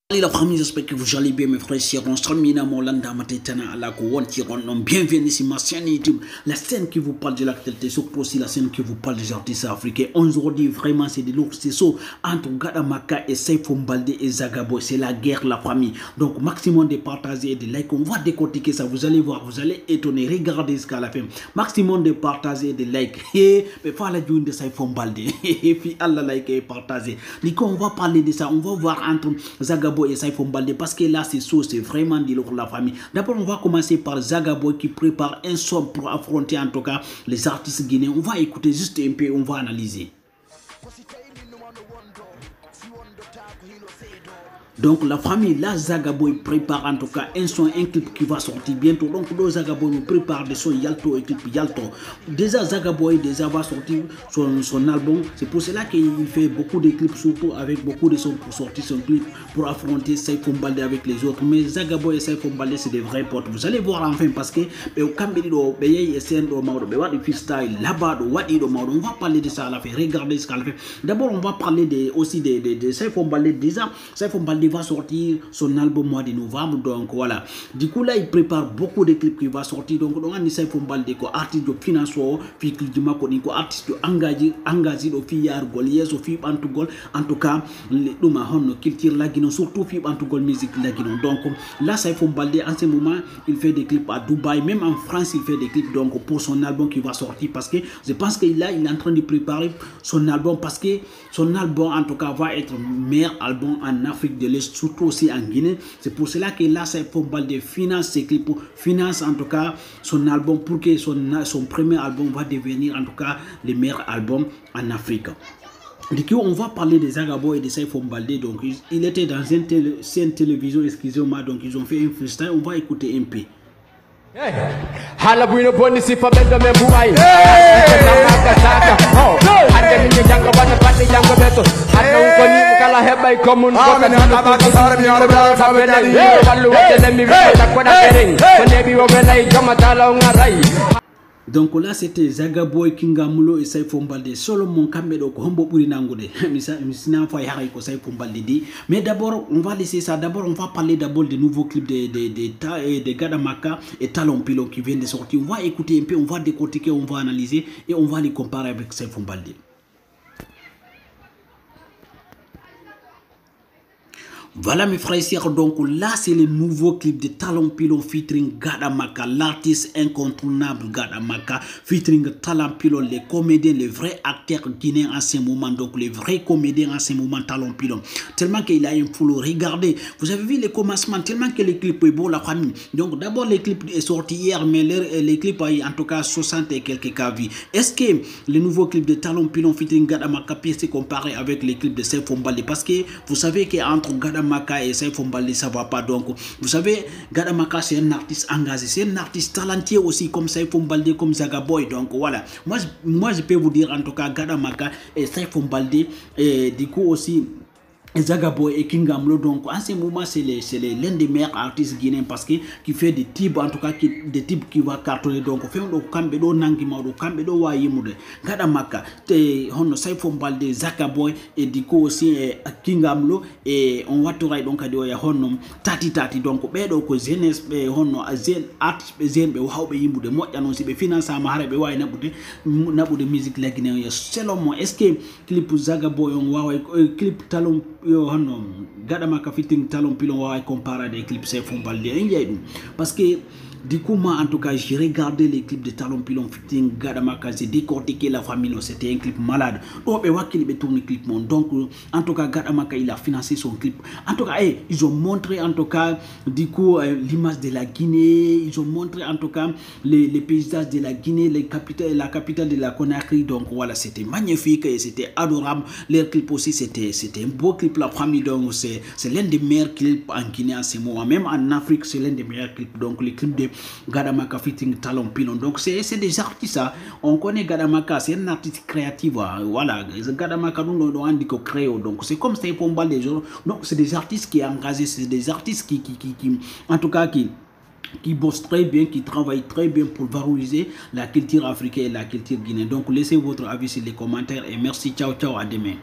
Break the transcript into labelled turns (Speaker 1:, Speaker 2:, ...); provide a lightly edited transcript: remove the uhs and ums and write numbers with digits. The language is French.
Speaker 1: Salut la famille, j'espère que vous allez bien mes frères et sœurs. On se termine à Molanda Matetana à la Kouantiron. Bienvenue sur ma chaîne YouTube, la chaîne qui vous parle de l'actualité, surtout aussi la chaîne qui vous parle des artistes africains. Aujourd'hui, vraiment, c'est de lourd, c'est ça entre Gadamaka et Saifou Mbalde et Zagaboy. C'est la guerre, la famille. Donc, maximum de partager et de like. On va décortiquer ça. Vous allez voir, vous allez étonner. Regardez ce qu'à la fin. Maximum de partager et de like. Mais pas la journée de Saifou Mbalde. Et puis, Allah like et partager. Donc, on va parler de ça. On va voir entre Zagaboy et Saifou Mbalde parce que là c'est ça, c'est vraiment de la famille. D'abord on va commencer par Zagaboy qui prépare un son pour affronter en tout cas les artistes guinéens. On va écouter juste un peu, on va analyser. Donc la famille, là Zagaboy prépare en tout cas un son, un clip qui va sortir bientôt. Donc là Zagaboy nous prépare des sons Yalto et clip Yalto. Déjà Zagaboy déjà va sortir son album. C'est pour cela qu'il fait beaucoup de clips, surtout avec beaucoup de sons pour sortir son clip, pour affronter Saifou Mbalde avec les autres. Mais Zagaboy et Saifou Mbalde c'est des vrais potes. Vous allez voir enfin parce que on va parler de ça à la fin. Regardez ce qu'elle fait. D'abord on va parler aussi de Saifou Mbalde. Déjà Saifou Mbalde va sortir son album au mois de novembre, donc voilà. Du coup là il prépare beaucoup de clips qui va sortir. Donc on a Saifou Mbalde ko artiste de finance fi clip du mako ni ko artiste engagé do fi yar gol yeso fi antugol en tout cas le duma honno culture la Guinée, surtout fi antugol musique la Guinée. Donc là Saifou Mbalde en ce moment il fait des clips à Dubaï, même en France il fait des clips donc pour son album qui va sortir, parce que je pense qu'il il est en train de préparer son album, parce que son album en tout cas va être meilleur album en Afrique de l'Est, surtout aussi en Guinée. C'est pour cela que là Saifou Mbalde finance ses clips, finance en tout cas son album pour que son premier album va devenir en tout cas le meilleur album en Afrique. Du coup, on va parler des Zagaboy et de Saifou Mbalde. Donc, il était dans une télévision, excusez-moi, donc ils ont fait un freestyle. On va écouter un peu. Donc là c'était Zagaboy Kingamulo et Saifou Mbalde. Solomon Kambedo ko hombo buri nangude. Mais d'abord on va laisser ça. D'abord on va parler d'abord des nouveaux clips de Gadamaka et Talon Pilon qui viennent de sortir. On va écouter un peu, on va décortiquer, on va analyser et on va les comparer avec Saifou Mbalde. Voilà mes frères et sœurs, donc là c'est le nouveau clip de Talon Pilon featuring Gadamaka, l'artiste incontournable Gadamaka featuring Talon Pilon, les comédiens, les vrais acteurs guinéens en ce moment, donc les vrais comédiens en ce moment, Talon Pilon. Tellement qu'il a un flow, regardez, vous avez vu les commencements, tellement que le clip est beau la famille. Donc d'abord le clip est sorti hier, mais les clips a en tout cas 60 et quelques cas vus. Est-ce que le nouveau clip de Talon Pilon featuring Gadamaka peut se comparer avec les clips de Saifou Mbalde? Parce que vous savez qu'entre Gadamaka et Saifou Mbalde ça va pas. Donc vous savez Gadamaka c'est un artiste engagé, c'est un artiste talentueux aussi comme Saifou Mbalde, comme Zagaboy. Donc voilà, moi je peux vous dire en tout cas Gadamaka et Saifou Mbalde et du coup aussi Zagaboy et Kingamulo, donc en ce moment c'est l'un des meilleurs artistes guinéens, parce que qui fait des types en tout cas des types qui va cartonner. Donc fait do kambe do nangima do kambe do wayimude Gadamaka te hono Saifou Mbalde, Zagaboy et du coup aussi Kingamulo, et on va to donc adi ya hono tati donc be do ko jeunesse be hono zen artiste be zen be hawbe yimude mojjano si be finance ma hare be way nabude musique la Guinée. Selon moi, est-ce que clip Zagaboy on wawa clip Talon hono Gadamaka featuring Talon Pilon wa comparer des clips Saifou Mbalde parce que du coup moi en tout cas j'ai regardé les clips de Talon Pilon featuring Gadamaka, j'ai décortiqué la famille, c'était un clip malade. Donc en tout cas Gadamaka il a financé son clip. En tout cas ils ont montré en tout cas du coup l'image de la Guinée, ils ont montré en tout cas les paysages de la Guinée, la capitale de la Conakry. Donc voilà, c'était magnifique et c'était adorable. Leur clip aussi c'était un beau clip la famille. Donc c'est l'un des meilleurs clips en Guinée en ce moment, même en Afrique c'est l'un des meilleurs clips. Donc les clips de Gadamaka featuring Talon Pilon, donc c'est des artistes, on connaît Gadamaka, c'est un artiste créatif, voilà. Gadamaka nous on dit qu'on crée, donc c'est comme ça pour des gens. Donc c'est des artistes qui sont engagés, c'est des artistes qui en tout cas qui bossent très bien, qui travaillent très bien pour valoriser la culture africaine et la culture guinéenne. Donc laissez votre avis sur les commentaires et merci, ciao ciao, à demain.